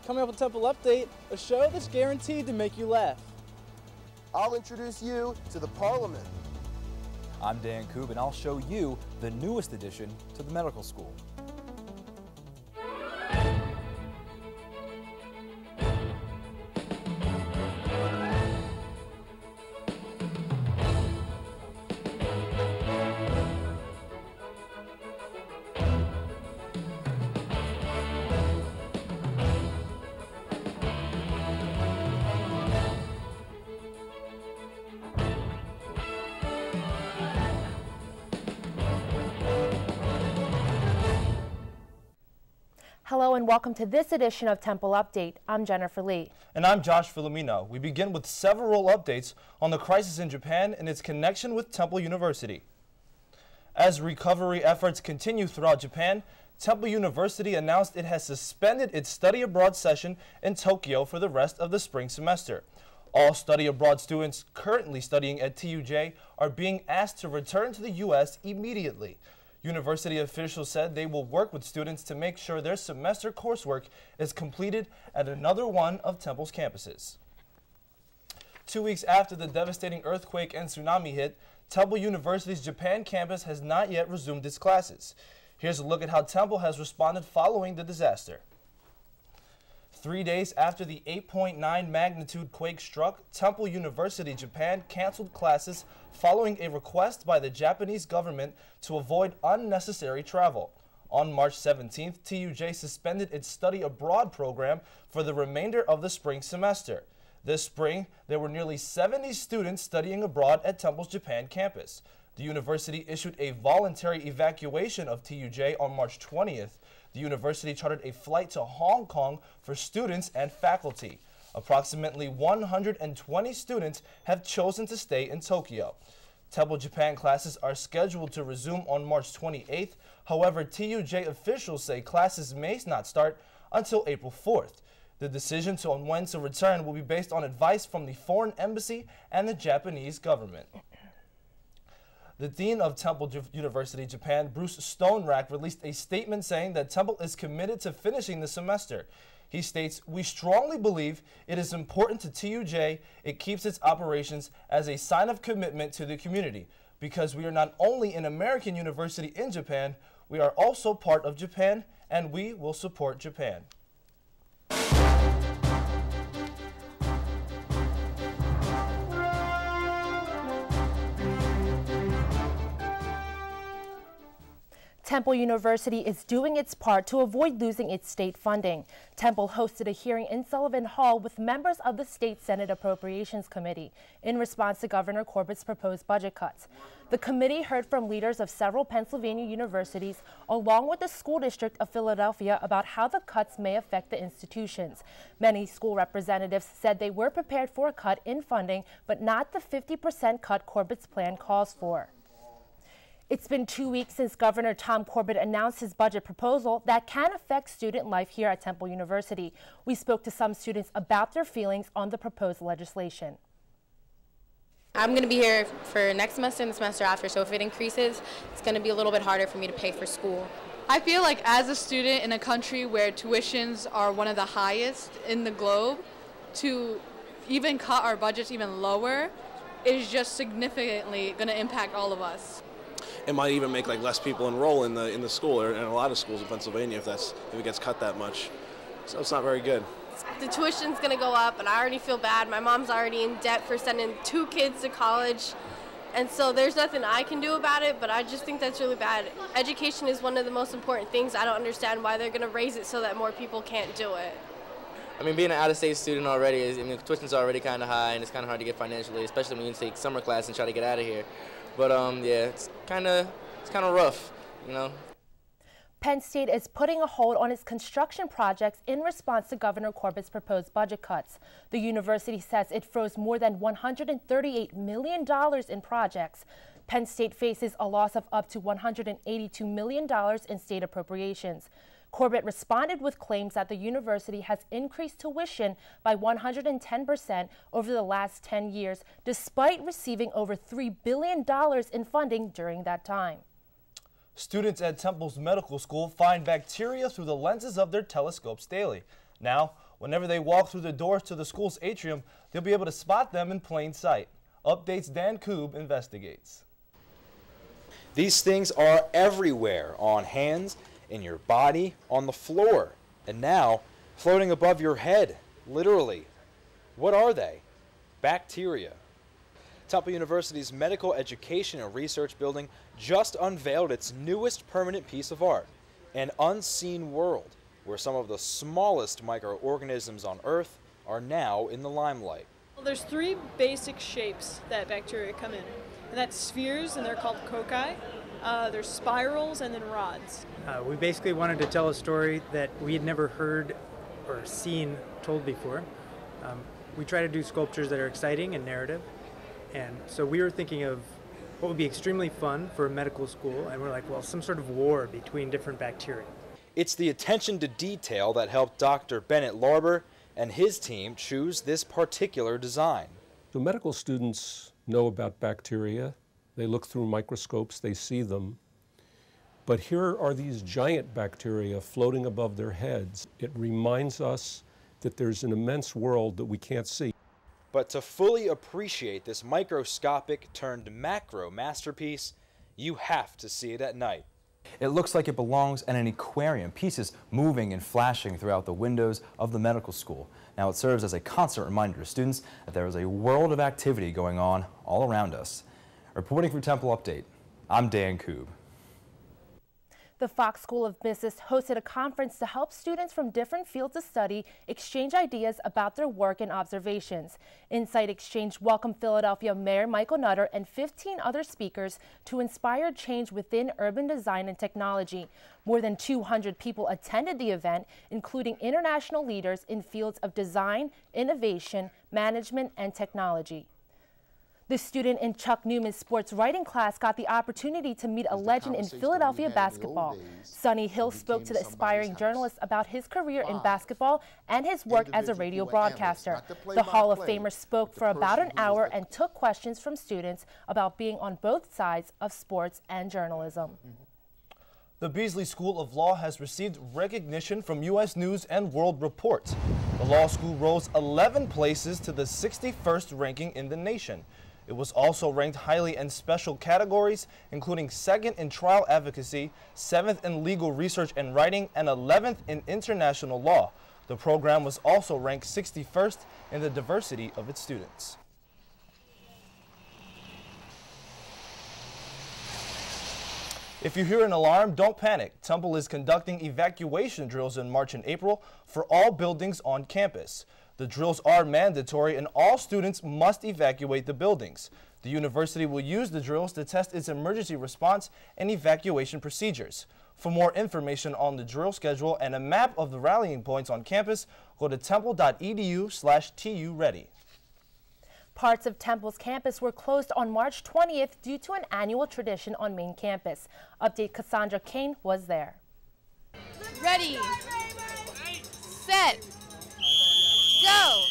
Coming up on Temple Update, a show that's guaranteed to make you laugh. I'll introduce you to the Parliament. I'm Dan Koob, and I'll show you the newest addition to the medical school. Hello and welcome to this edition of Temple Update. I'm Jennifer Lee. And I'm Josh Filomeno. We begin with several updates on the crisis in Japan and its connection with Temple University. As recovery efforts continue throughout Japan, Temple University announced it has suspended its study abroad session in Tokyo for the rest of the spring semester. All study abroad students currently studying at TUJ are being asked to return to the U.S. immediately. University officials said they will work with students to make sure their semester coursework is completed at another one of Temple's campuses. 2 weeks after the devastating earthquake and tsunami hit, Temple University's Japan campus has not yet resumed its classes. Here's a look at how Temple has responded following the disaster. 3 days after the 8.9 magnitude quake struck, Temple University, Japan canceled classes following a request by the Japanese government to avoid unnecessary travel. On March 17th, TUJ suspended its study abroad program for the remainder of the spring semester. This spring, there were nearly 70 students studying abroad at Temple's Japan campus. The university issued a voluntary evacuation of TUJ on March 20th. The university chartered a flight to Hong Kong for students and faculty. Approximately 120 students have chosen to stay in Tokyo. Temple Japan classes are scheduled to resume on March 28th. However, TUJ officials say classes may not start until April 4th. The decision on when to return will be based on advice from the Foreign Embassy and the Japanese government. The dean of Temple University, Japan, Bruce Stonerack, released a statement saying that Temple is committed to finishing the semester. He states, "We strongly believe it is important to TUJ. It keeps its operations as a sign of commitment to the community. Because we are not only an American university in Japan, we are also part of Japan, and we will support Japan." Temple University is doing its part to avoid losing its state funding. Temple hosted a hearing in Sullivan Hall with members of the State Senate Appropriations Committee in response to Governor Corbett's proposed budget cuts. The committee heard from leaders of several Pennsylvania universities along with the School District of Philadelphia about how the cuts may affect the institutions. Many school representatives said they were prepared for a cut in funding, but not the 50% cut Corbett's plan calls for. It's been 2 weeks since Governor Tom Corbett announced his budget proposal that can affect student life here at Temple University. We spoke to some students about their feelings on the proposed legislation. I'm going to be here for next semester and the semester after, so if it increases, it's going to be a little bit harder for me to pay for school. I feel like as a student in a country where tuitions are one of the highest in the globe, to even cut our budgets even lower is just significantly going to impact all of us. It might even make less people enroll in the school, or in a lot of schools in Pennsylvania if it gets cut that much. So it's not very good. The tuition's going to go up, and I already feel bad. My mom's already in debt for sending 2 kids to college, and so there's nothing I can do about it, but I just think that's really bad. Education is one of the most important things. I don't understand why they're going to raise it so that more people can't do it. I mean, being an out-of-state student already, tuition's already kind of high, and it's kind of hard to get financially, especially when you take summer class and try to get out of here. But yeah, it's kind of rough, you know. Penn State is putting a hold on its construction projects in response to Governor Corbett's proposed budget cuts. The university says it froze more than $138 million in projects. Penn State faces a loss of up to $182 million in state appropriations. Corbett responded with claims that the university has increased tuition by 110% over the last 10 years, despite receiving over $3 billion in funding during that time. Students at Temple's medical school find bacteria through the lenses of their telescopes daily. Now, Whenever they walk through the doors to the school's atrium, they'll be able to spot them in plain sight. Updates Dan Koob investigates. These things are everywhere, on hands, in your body, on the floor, and now floating above your head, literally. What are they? Bacteria. Temple University's Medical Education and Research Building just unveiled its newest permanent piece of art, an unseen world, where some of the smallest microorganisms on Earth are now in the limelight. Well, there's three basic shapes that bacteria come in, and that's spheres, and they're called cocci. There's spirals, and then rods. We basically wanted to tell a story that we had never heard or seen told before. We try to do sculptures that are exciting and narrative, and so we were thinking of what would be extremely fun for a medical school, and we're like, well, some sort of war between different bacteria. It's the attention to detail that helped Dr. Bennett Larber and his team choose this particular design. So medical students know about bacteria. They look through microscopes, they see them. But here are these giant bacteria floating above their heads. It reminds us that there's an immense world that we can't see. But to fully appreciate this microscopic turned macro masterpiece, you have to see it at night. It looks like it belongs in an aquarium, pieces moving and flashing throughout the windows of the medical school. Now it serves as a constant reminder to students that there is a world of activity going on all around us. Reporting for Temple Update, I'm Dan Koob. The Fox School of Business hosted a conference to help students from different fields of study exchange ideas about their work and observations. Insight Exchange welcomed Philadelphia Mayor Michael Nutter and 15 other speakers to inspire change within urban design and technology. More than 200 people attended the event, including international leaders in fields of design, innovation, management, and technology. The student in Chuck Newman's sports writing class got the opportunity to meet a legend in Philadelphia basketball. Sonny Hill spoke to the aspiring journalist about his career in basketball and his work as a radio broadcaster. The Hall of Famer spoke for about an hour and took questions from students about being on both sides of sports and journalism. The Beasley School of Law has received recognition from U.S. News and World Report. The law school rose 11 places to the 61st ranking in the nation. It was also ranked highly in special categories, including 2nd in trial advocacy, 7th in legal research and writing, and 11th in international law. The program was also ranked 61st in the diversity of its students. If you hear an alarm, don't panic. Temple is conducting evacuation drills in March and April for all buildings on campus. The drills are mandatory and all students must evacuate the buildings. The university will use the drills to test its emergency response and evacuation procedures. For more information on the drill schedule and a map of the rallying points on campus, go to temple.edu/TUready. Parts of Temple's campus were closed on March 20th due to an annual tradition on main campus. Update Cassandra Kane was there. Ready, set, go!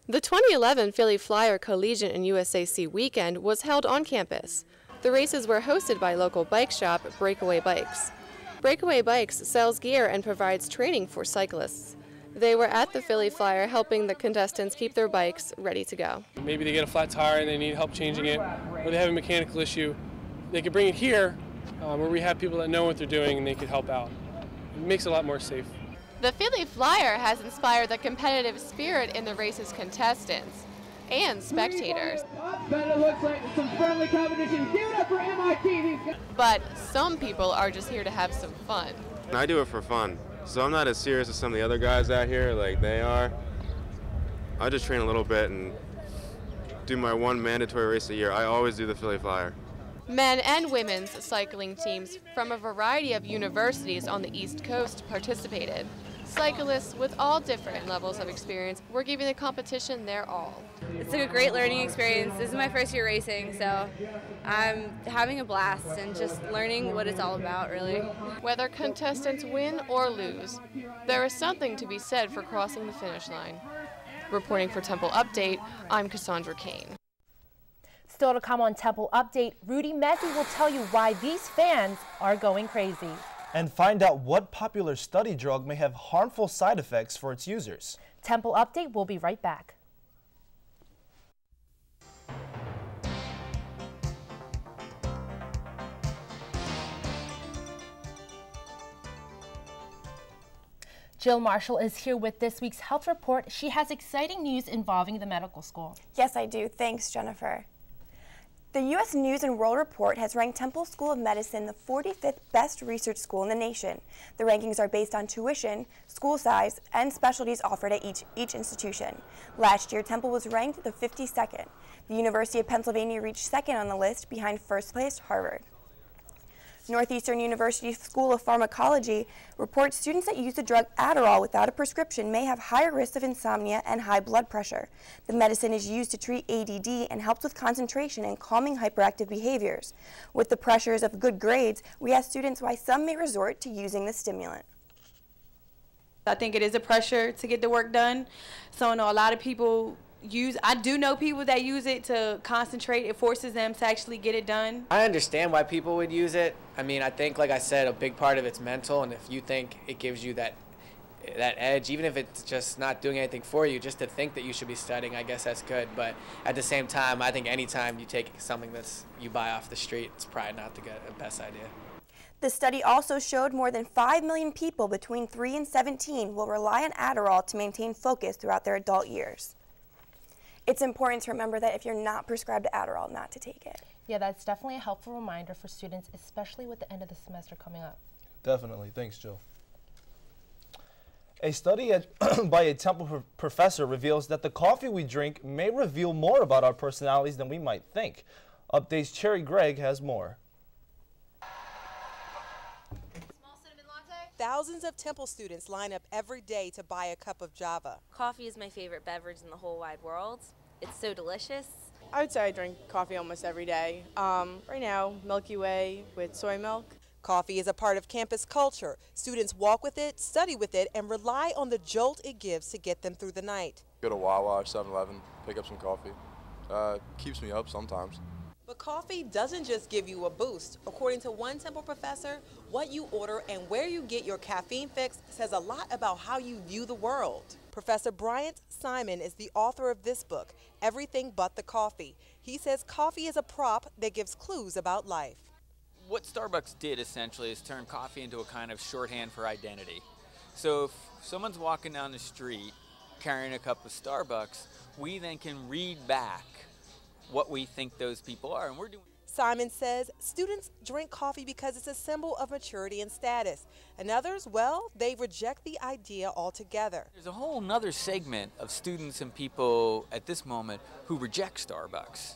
The 2011 Philly Flyer Collegiate and USAC weekend was held on campus. The races were hosted by local bike shop Breakaway Bikes. Breakaway Bikes sells gear and provides training for cyclists. They were at the Philly Flyer helping the contestants keep their bikes ready to go. Maybe they get a flat tire and they need help changing it, or they have a mechanical issue. They could bring it here where we have people that know what they're doing and they could help out. It makes it a lot more safe. The Philly Flyer has inspired the competitive spirit in the race's contestants and spectators. But it looks like some friendly competition. Give it up for MIT. But some people are just here to have some fun. I do it for fun. So I'm not as serious as some of the other guys out here like they are. I just train a little bit and do my one mandatory race a year. I always do the Philly Flyer. Men and women's cycling teams from a variety of universities on the East Coast participated. Cyclists with all different levels of experience were giving the competition their all. It's a great learning experience. This is my first year racing, so I'm having a blast and just learning what it's all about, really. Whether contestants win or lose, there is something to be said for crossing the finish line. Reporting for Temple Update, I'm Cassandra Kane. Still to come on Temple Update, Rudy Mezzi will tell you why these fans are going crazy. and find out what popular study drug may have harmful side effects for its users. Temple Update will be right back. Jill Marshall is here with this week's health report. She has exciting news involving the medical school. Yes, I do. Thanks, Jennifer. The U.S. News and World Report has ranked Temple School of Medicine the 45th best research school in the nation. The rankings are based on tuition, school size, and specialties offered at each institution. Last year, Temple was ranked the 52nd. The University of Pennsylvania reached second on the list, behind first place Harvard. Northeastern University School of Pharmacology reports students that use the drug Adderall without a prescription may have higher risks of insomnia and high blood pressure. The medicine is used to treat ADD and helps with concentration and calming hyperactive behaviors. With the pressures of good grades, we asked students why some may resort to using the stimulant. I think it is a pressure to get the work done. So I know a lot of people I do know people that use it to concentrate. It forces them to actually get it done. I understand why people would use it. I mean, I think, like I said, a big part of it's mental, and if you think it gives you that edge, even if it's just not doing anything for you, just to think that you should be studying, I guess that's good. But at the same time, I think anytime you take something that's you buy off the street, it's probably not the best idea. The study also showed more than 5 million people between 3 and 17 will rely on Adderall to maintain focus throughout their adult years. It's important to remember that if you're not prescribed Adderall, not to take it. Yeah, that's definitely a helpful reminder for students, especially with the end of the semester coming up. Definitely. Thanks, Jill. A study by a Temple professor reveals that the coffee we drink may reveal more about our personalities than we might think. Update's Cherry Gregg has more. Thousands of Temple students line up every day to buy a cup of Java. Coffee is my favorite beverage in the whole wide world. It's so delicious. I would say I drink coffee almost every day. Right now, Milky Way with soy milk. Coffee is a part of campus culture. Students walk with it, study with it, and rely on the jolt it gives to get them through the night. Go to Wawa or 7-Eleven, pick up some coffee. Keeps me up sometimes. But coffee doesn't just give you a boost. According to one Temple professor, what you order and where you get your caffeine fix says a lot about how you view the world. Professor Bryant Simon is the author of this book, Everything But the Coffee. He says coffee is a prop that gives clues about life. What Starbucks did essentially is turn coffee into a kind of shorthand for identity. So if someone's walking down the street carrying a cup of Starbucks, we then can read back what we think those people are, and we're doing. Simon says students drink coffee because it's a symbol of maturity and status, and others, well, they reject the idea altogether. There's a whole nother segment of students and people at this moment who reject Starbucks.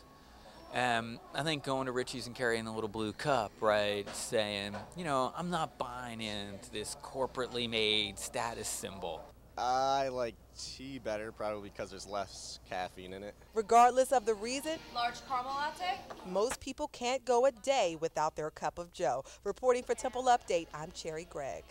I think going to Richie's and carrying the little blue cup, right, saying, you know, I'm not buying into this corporately made status symbol. I like tea better, probably because there's less caffeine in it. Regardless of the reason, Large caramel latte? most people can't go a day without their cup of joe. Reporting for Temple Update, I'm Cherry Gregg.